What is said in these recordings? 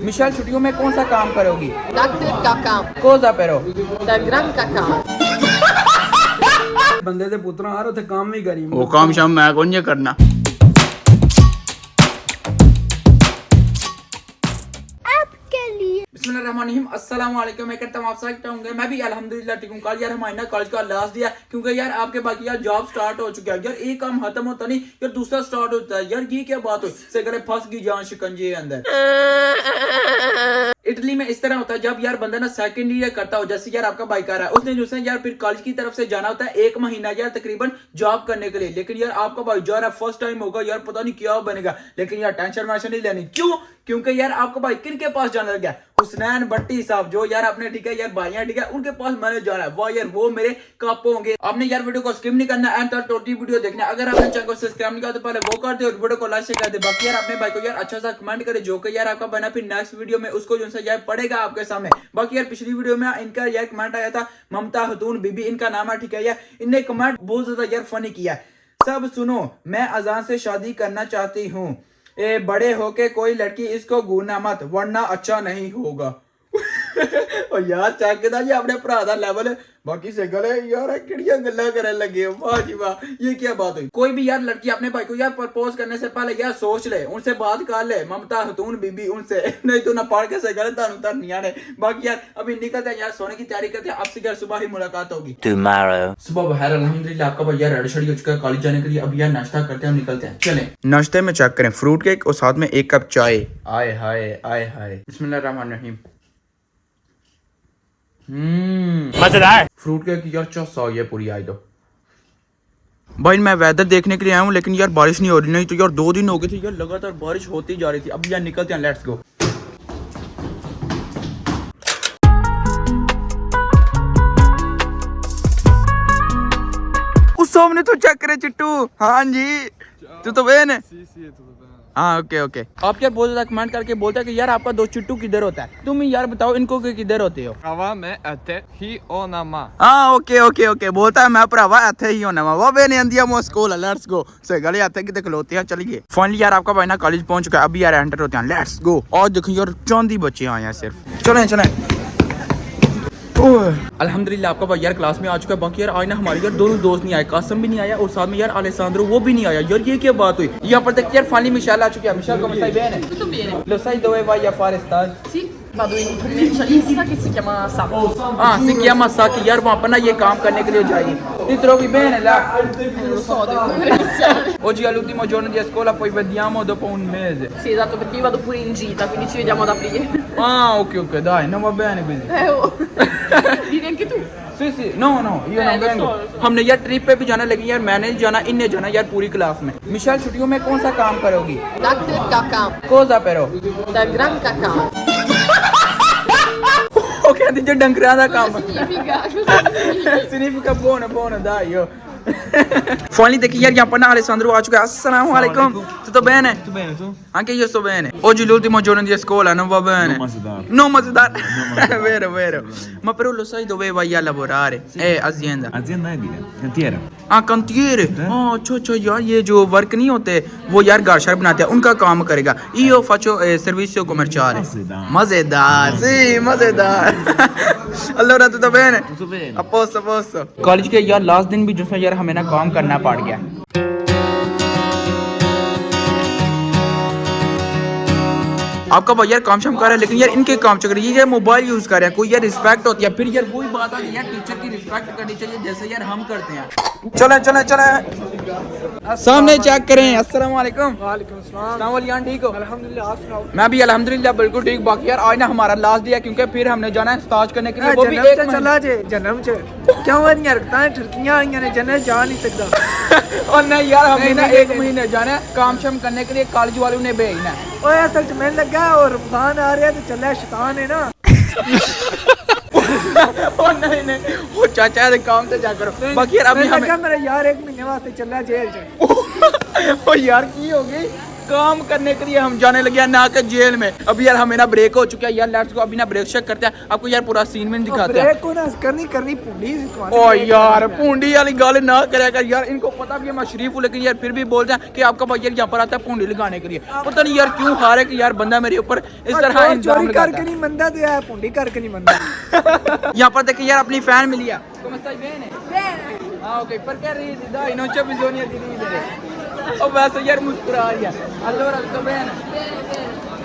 Michel छुट्टियों में कौन सा काम करोगी? Tanto cacà, कोसा pero da gran cacà. ਬੰਦੇ ਦੇ ਪੁੱਤਰਾਂ ਹਰ ਉੱਥੇ ਕੰਮ ਵੀ ਕਰੀ वो काम शाम मैं कौन ये करना। बिस्मिल्लाहिर्रहमानिर्रहीम, अस्सलाम वालेकुम। मैं करता हूँ आप सब होंगे, मैं भी अल्हम्दुलिल्लाह ठीक हूँ। कल यार हमारे ना कॉलेज का लास्ट दिया क्योंकि यार आपके बाकी यार जॉब स्टार्ट हो चुका है यार। एक काम खत्म होता नहीं यार दूसरा स्टार्ट होता है यार। ये क्या बात हुई से करे फंस गई जान शिकंजे अंदर। इटली में इस तरह होता है जब यार बंदा ना सेकंड ईयर करता हो, जैसे यार आपका भाई कर रहा है, उसने जो है यार फिर कॉलेज की तरफ से जाना होता है 1 महीना यार तकरीबन जॉब करने के लिए। लेकिन यार आपका भाई जा रहा है, फर्स्ट टाइम होगा यार, पता नहीं क्या बनेगा। लेकिन यार टेंशन वेंशन नहीं लेनी। क्यों? क्योंकि यार आपका भाई किन के पास जाने लग गया? हुसनैन भट्टी साहब जो यार अपने ठीक है यार भाइयां ठीक है उनके पास मैंने जाना है। वाह यार वो मेरे कापो होंगे। आपने यार वीडियो को स्किप नहीं करना, एंड तक टोटली वीडियो देखना। अगर आपने चैनल को सब्सक्राइब नहीं किया तो पहले वो कर दे और वीडियो को लाइक कर दे। बाकी यार अपने भाई को यार अच्छा सा कमेंट करे जो कि यार आपका बना फिर नेक्स्ट वीडियो में उसको जो है यार पड़ेगा आपके सामने। बाकी यार पिछली वीडियो में इनका यार कमेंट आया था, ममता खतून बीबी इनका नाम है ठीक है यार। इनने कमेंट बहुत ज्यादा यार फनी किया। सब सुनो, मैं अजान से शादी करना चाहती हूँ। ए बड़े होके कोई लड़की इसको घूरना मत वरना अच्छा नहीं होगा। और यार चेक किया जी अपने भरा दा लेवल। बाकी से गले यार किड़िया गल्ला करने लगे। वाह जी वाह, ये क्या बात हुई। कोई भी यार लड़की अपने भाई को यार प्रपोज करने से पहले यार सोच ले, उनसे बात कर ले। ममता खतून बीबी उनसे, नहीं तो ना पढ़ के से गलत नहीं आने। बाकी यार अभी निकलते हैं यार, सोने की तैयारी करते हैं। आपसे यार सुबह ही मुलाकात होगी Tomorrow। सुबह बहर अल्हम्दुलिल्लाह आपका भाई यार रेडी शेडी हो चुका है कॉलेज जाने के लिए। अब यार नाश्ता करते हैं, निकलते हैं, चलें। नाश्ते में चेक करें फ्रूट केक और साथ में 1 कप चाय। आए हाय आए हाय, बिस्मिल्लाहिर्रहमानिर्रहीम। मजेदार। फ्रूट केक यार चौसा हो गया पूरी आई दो। भाई मैं वेदर देखने के लिए आया हूँ लेकिन यार बारिश नहीं हो रही। नहीं तो यार 2 दिन हो गए थे यार लगातार बारिश होती जा रही थी। अब यार निकलते हैं, लेट्स गो। उस सामने तो चेक करे चिट्टू। हाँ जी तू तो बहन है। हाँ ओके ओके। आप यार बहुत ज्यादा कमेंट करके बोलते हैं कि यार आपका दोस्त चिट्टू किधर होता है। तुम यार बताओ इनको कि किधर होते हो। हाँ ओके ओके ओके बोलता है मैं भरावा इथे ही होना वा। वो बहन आंदी है स्कूल लेट्स गो। सही गल इथे कितने खलोते हैं, चलिए। फाइनली यार आपका भाई ना कॉलेज पहुंच चुका है। अभी यार एंटर होते हैं, लेट्स गो। और देखो यार चांदी बच्चे आए हैं सिर्फ। चलें चलें। अल्हम्दुलिल्लाह आपका भाई यार क्लास में आ चुका है। बाकी यार आज ना हमारे यार दोनों दोस्त नहीं आए, कासम भी नहीं आया और साथ में यार अलेसांद्रो वो भी नहीं आया। यार ये क्या बात हुई। यहाँ पर देखिए यार फाइनली मिशेल आ चुकी है। Michelle come stai bene? Tutto bene. Lo sai dove vai a fare stage? Sì, vado in un commercialista che si chiama Sacco. हाँ si chiama Saki यार, वहाँ पर ना ये काम करने के लिए जाइए। Ti trovi bene là? Non lo so, devo ancora iniziare. Oggi è l'ultimo giorno di scuola, poi vediamo dopo un mese. Sì, esatto, perché io vado pure in gita, quindi ci vediamo ad aprile. Ah ok ok dai, non va bene quindi. Oh. Vieni anche tu. sì sì no no io non lo vengo। so, lo so। हमने यार trip पे भी जाना, लेकिन यार मैंने नहीं जाना, इनने जाना यार पूरी क्लास में। मिशेल छुट्टियों में कौन सा काम करोगी? Latte e cacà, Cosa però? da gran cacà. वो कहती जो डंगरा दा काम Cosa significa? Cosa significa? significa buono buono dai io। Finally देखिए यार यहाँ पर ना अलेसांद्रो आ चुका है। अस्सलाम वालेकुम। Tutto bene? ਤੂੰ ਬੈਨ ਤੂੰ Anche io sto bene. Oggi è l'ultimo giorno di scuola, non va bene? Non Mazedar. Vero, vero. Ma però lo sai dove vai a lavorare? Azienda. azienda è dire cantiere हाँ cantiere. Oh, अच्छा यार ये जो work नहीं होते वो यार गार्शर बनाते हैं उनका काम करेगा। Io faccio servizio commerciale. Mazedar. Sì, Mazedar. Allora tutto bene? tutto bene A posto, a posto. College के यार लास्ट दिन भी जो है यार हमें ना काम करना पड़ गया। आपका भाई यार काम शाम कर रहा है लेकिन यार इनके काम चल रही है। ये मोबाइल यूज कर रहे हैं। कोई यार रिस्पेक्ट होती है। फिर यार वही बात है यार टीचर की रिस्पेक्ट करनी चाहिए जैसे यार हम करते हैं। चले चले चले सामने चेक करें। अस्सलाम वालेकुम। वालेकुम सलाम अस्सलाम वालेकुम, ठीक हो? अल्हम्दुलिल्लाह आप सुनाओ मैं भी अल्हम्दुलिल्लाह बिल्कुल ठीक। बाकी यार आज ना हमारा लास्ट डे है क्योंकि फिर हमने जाना है स्टार्ट करने के लिए, वो भी एक महीने। चला जे जन्म च क्यों वरियां रखता है ठरकियां आईयां ने जन्नत जा नहीं सकता और नहीं यार हमें ना नहीं, एक नहीं। महीने जाना है काम शाम करने के लिए, कॉलेज वालों ने भेजना है। ओए असल च मैंने लगा और रमजान आ रहा है तो चला शैतान है ना और नहीं नहीं वो चाचा है काम से जा करो। बाकी यार अभी मैंने हमें लगा मेरा यार 1 महीने वास्ते चला जेल च ओ यार की हो गई काम करने के लिए हम जाने लगे ना के जेल में। अभी यार हमें ना ब्रेक हो चुका है यार, लेट्स गो अभी ना ब्रेक चेक करते हैं, आपको यार पूरा सीन में दिखाते हैं। ब्रेक को ना करनी पुलिस। ओ यार पूंडी वाली गाली ना करे कर यार, इनको पता भी है मैं शरीफ हूँ लेकिन यार फिर भी बोलते हैं कि आपका भाई यार यहाँ पर आता है पूंडी लगाने के लिए। पता नहीं यार क्यों हारे कि यार बंदा मेरे ऊपर इस तरह चोरी करके नहीं मंदा तो यार पुंडी करके नहीं मंदा। यहाँ पर देखिए यार अपनी फैन मिली है। ¿Cómo estáis? Bien. Ah, ok. ¿Por qué ríes? Dai, non c'è bisogno di ridere. Oh, vैसे यार मुस्कुरा रही है। Allora, tutto bene?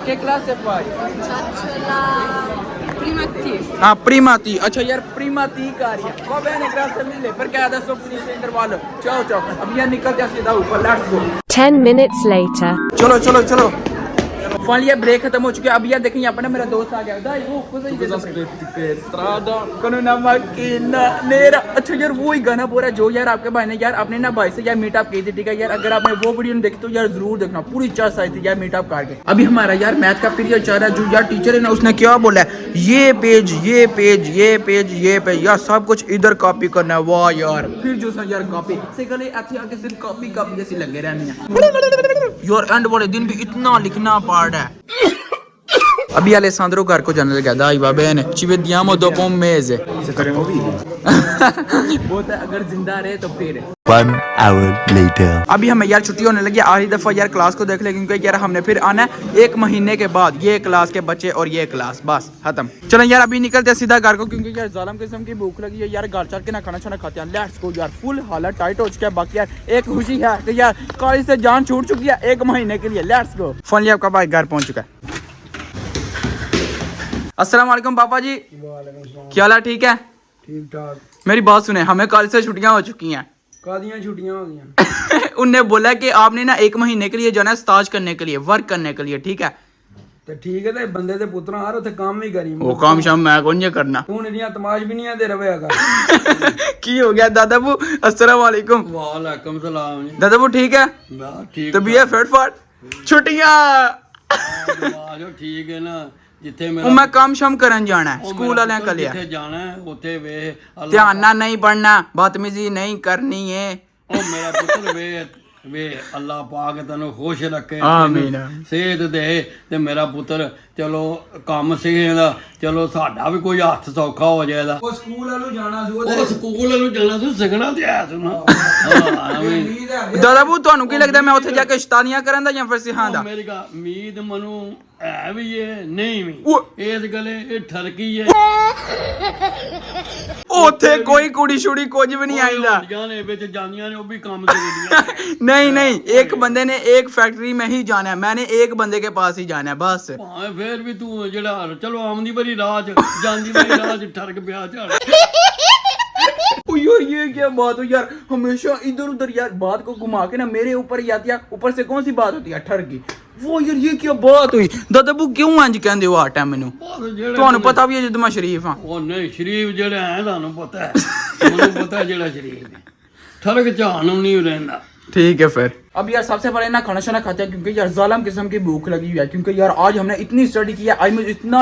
Che classe fai? Faccio la prima T. हाँ prima T। अच्छा यार prima T का रही है। Va bene, grazie mille। Perché adesso finisce l'intervallo। Ciao ciao। अब यार निकलते हैं सीधा ऊपर, let's go। 10 minutes later. चलो चलो चलो। फाइनली ब्रेक खत्म हो चुका है। अभी यार देखें यहाँ पर ना मेरा दोस्त आ गया। Dai, con una macchina nera। अच्छा यार वो ही गाना बोल रहा है जो यार आपके भाई ने यार अपने ना भाई से यार मीटअप की थी, ठीक है यार। अगर आपने वो वीडियो नहीं देखी तो यार जरूर देखना, पूरी चास आई थी यार मीटअप करके। अभी हमारा यार मैथ का पीरियड चल रहा है। जो यार टीचर है ना उसने क्या बोला है, ये पेज ये पेज ये पेज ये पेज यार सब कुछ इधर कॉपी करना है। वाह यार फिर जो यार कॉपी से गले अच्छे आके सिर्फ कॉपी कॉपी जैसी लगे रहनी है यार। एंड वाले दिन भी इतना लिखना पड़ रहा है। Abbi Alessandro Garco già nel dai va bene, ci vediamo dopo un mese। बहुत है, अगर जिंदा रहे तो फिर 1 hour later। अभी हमें यार छुट्टी होने लगी, आखिरी दफा यार क्लास को देख ले क्योंकि यार हमने फिर आना है 1 महीने के बाद। ये क्लास के बच्चे और ये क्लास बस खत्म। चलो यार अभी निकलते हैं सीधा घर को क्योंकि यार जालिम किस्म की भूख लगी है यार। घर चल के ना खाना छाना खाते हैं, लेट्स गो यार। फुल हालत टाइट हो चुका है। बाकी यार एक खुशी है कि यार कॉलेज से जान छूट चुकी है 1 महीने के लिए, लेट्स गो। फाइनली आपका भाई घर पहुंच चुका है। अस्सलाम वालेकुम पापा जी, क्या हाल है? ठीक है ठीक ठाक। मेरी बात सुने, हमें कल से छुट्टियां हो चुकी हैं। कादियां छुट्टियां हो गई। उनने बोला कि आपने ना 1 महीने के लिए जाना है स्टाज करने के लिए, वर्क करने के लिए, ठीक है? तो ठीक है ते बंदे दे पुत्रा यार उथे काम भी करी। वो काम शाम मैं कौन ये करना। तू निया तमाश भी नहीं दे रवे अगर। की हो गया दादा बू? अस्सलाम वालेकुम। वालेकुम सलाम। दादा बू ठीक है? ठीक तबीयत फटफट छुट्टियां आजो ठीक है ना। जिथे ਉਹ ਮੈਂ ਕੰਮ ਸ਼ਮ ਕਰਨ ਜਾਣਾ ਹੈ ਸਕੂਲ ਵਾਲਿਆਂ ਕੋਲ ਜਿੱਥੇ ਜਾਣਾ ਹੈ ਉੱਥੇ ਵੇ ਧਿਆਨ ਨਾਲ ਨਹੀਂ ਪੜਨਾ, ਬਦਤਮੀਜ਼ੀ ਨਹੀਂ ਕਰਨੀ ਹੈ। ਉਹ ਮੇਰਾ ਪੁੱਤਰ ਵੇ ਅੱਲਾਹ ਪਾਕ ਤੈਨੂੰ ਖੁਸ਼ ਰੱਖੇ, ਆਮੀਨ। ਸਿਹਤ ਦੇ ਤੇ ਮੇਰਾ ਪੁੱਤਰ ਚਲੋ ਕੰਮ ਸਿੱਖੇਗਾ, ਚਲੋ ਸਾਡਾ ਵੀ ਕੋਈ ਹੱਥ ਸੌਖਾ ਹੋ ਜਾਏਗਾ। ਉਹ ਸਕੂਲ ਵਾਲੂ ਜਾਣਾ ਸੀ ਸਿੱਖਣਾ ਤੇ ਆਇਆ ਸੀ ਨਾ। ਦਾਦਾ ਬੂ ਤੁਹਾਨੂੰ ਕੀ ਲੱਗਦਾ ਮੈਂ ਉੱਥੇ ਜਾ ਕੇ ਸ਼ੈਤਾਨੀਆਂ ਕਰਾਂ ਦਾ ਜਾਂ ਫਿਰ ਸਿਖਾਉਂਦਾ? ਮੇਰੀ ਗੱਲ ਉਮੀਦ ਮਨੂੰ ਹੈ ਵੀ ਇਹ ਨਹੀਂ ਵੀ ਇਸ ਗਲੇ ਇਹ ਠਰਕੀ ਹੈ। ਉੱਥੇ ਕੋਈ ਕੁੜੀ ਛੁੜੀ ਕੁਝ ਵੀ ਨਹੀਂ ਆਈਦਾ। ਜਾਨੇ ਵਿੱਚ ਜਾਂਦੀਆਂ ਨੇ ਉਹ ਵੀ ਕੰਮ ਸਿੱਖਦੀਆਂ। नहीं नहीं, एक बंदे ने एक फैक्ट्री में ही जाना है, मैंने एक बंदे के पास ही जाना है बस। ਭਾਵੇਂ ਫੇਰ ਵੀ ਤੂੰ ਜਿਹੜਾ ਚਲੋ ਆਮਦੀ ਬਰੀ ਰਾਜ ਜਾਂਦੀ ਬਰੀ ਰਾਜ ਠਰਕ ਪਿਆ ਝੜ। ओ यार ये क्या बात हो यार, हमेशा इधर उधर यार बात को घुमा के ना मेरे ऊपर ही आती है। ऊपर से कौन सी बात होती है ठर की? वो यार ये क्या बात हुई? दादा बू क्यों इंज कहंदे हो हर टाइम मैनू? ਤੁਹਾਨੂੰ ਪਤਾ ਵੀ ਹੈ ਜਦੋਂ ਮੈਂ ਸ਼ਰੀਫ ਹਾਂ। ਉਹ ਨਹੀਂ ਸ਼ਰੀਫ ਜਿਹੜੇ ਹੈ ਤੁਹਾਨੂੰ ਪਤਾ ਹੈ, ਮੈਨੂੰ ਪਤਾ ਜਿਹੜਾ ਸ਼ਰੀਫ ਹੈ ਠਰਕ ਝਾਣ ਨੂੰ ਨਹੀਂ ਰਹਿੰਦਾ। ठीक है फिर अब यार सबसे पहले ना खाना शाना खाते हैं क्योंकि यार जालिम किस्म की भूख लगी हुई है। क्योंकि यार आज हमने इतनी स्टडी की है, आज मुझे इतना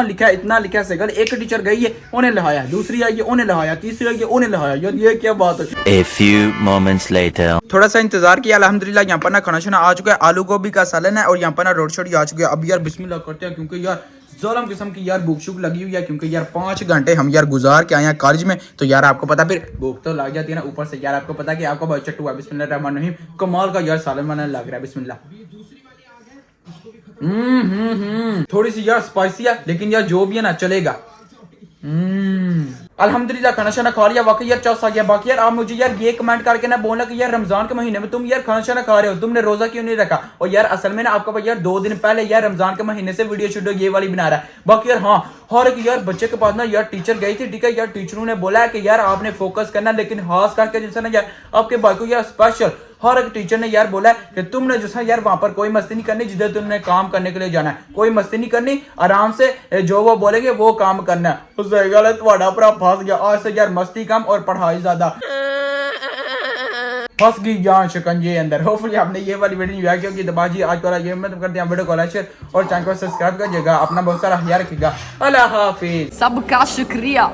लिखा है सगल। एक टीचर गई है उन्हें लहाया, दूसरी आई है उन्हें लहाया, तीसरी आई है उन्हें लहाया। यार ये क्या बात है? A few moments later। थोड़ा सा इंतजार किया, अल्हम्दुलिल्लाह यहाँ पर ना खाना शाना आ चुका है। आलू गोभी का सालन है और यहाँ पर ना रोटी शोटी आ चुकी है। अब यार बिस्मिल्लाह करते हैं क्योंकि यार ज़ालिम किस्म की यार भूख शुक लगी हुई है। क्योंकि यार 5 घंटे हम यार गुजार के आए हैं कॉलेज में, तो यार आपको पता फिर भूख तो लग जाती है ना। ऊपर से यार आपको पता कि आपका बहुत चट्टू है। बिस्मिल्लाहिर्रहमानिर्रहीम, कमाल का यार सालन बना लग रहा है। बिस्मिल्लाह। थोड़ी सी यार स्पाइसी है लेकिन यार जो भी है ना चलेगा। अल्हम्दुलिल्लाह खाना शाना खा लिया। वाकई यार चौस आ गया। बाकी यार आप मुझे यार ये कमेंट करके ना बोलना कि यार रमजान के महीने में तुम यार खाना शाना खा रहे हो, तुमने रोजा क्यों नहीं रखा? और यार असल में ना आपका भाई यार 2 दिन पहले यार रमजान के महीने से वीडियो शूट ये वाली बना रहा है। बाकी यार हाँ, हर एक यार बच्चे के पास ना यार टीचर गई थी, ठीक है यार। टीचरों ने बोला है कि यार आपने फोकस करना, लेकिन खास करके जैसे ना यार आपके भाई को यार स्पेशल हर एक टीचर ने यार बोला है कि तुमने जो है यार वहां पर कोई मस्ती नहीं करनी, जिधर तुमने काम करने के लिए जाना है कोई मस्ती नहीं करनी, आराम से जो वो बोलेंगे वो काम करना है। उससे गलत वाड़ा पर फंस गया। आज से यार मस्ती कम और पढ़ाई ज्यादा। फंस गई जान शिकंजे अंदर। होपफुली आपने ये वाली वीडियो एंजॉय की होगी। तो बाजी आज वाला ये मतलब करते हैं, वीडियो को लाइक शेयर और चैनल को सब्सक्राइब करिएगा। अपना बहुत सारा ख्याल रखिएगा। अल्लाह हाफिज। Sabka shukriya.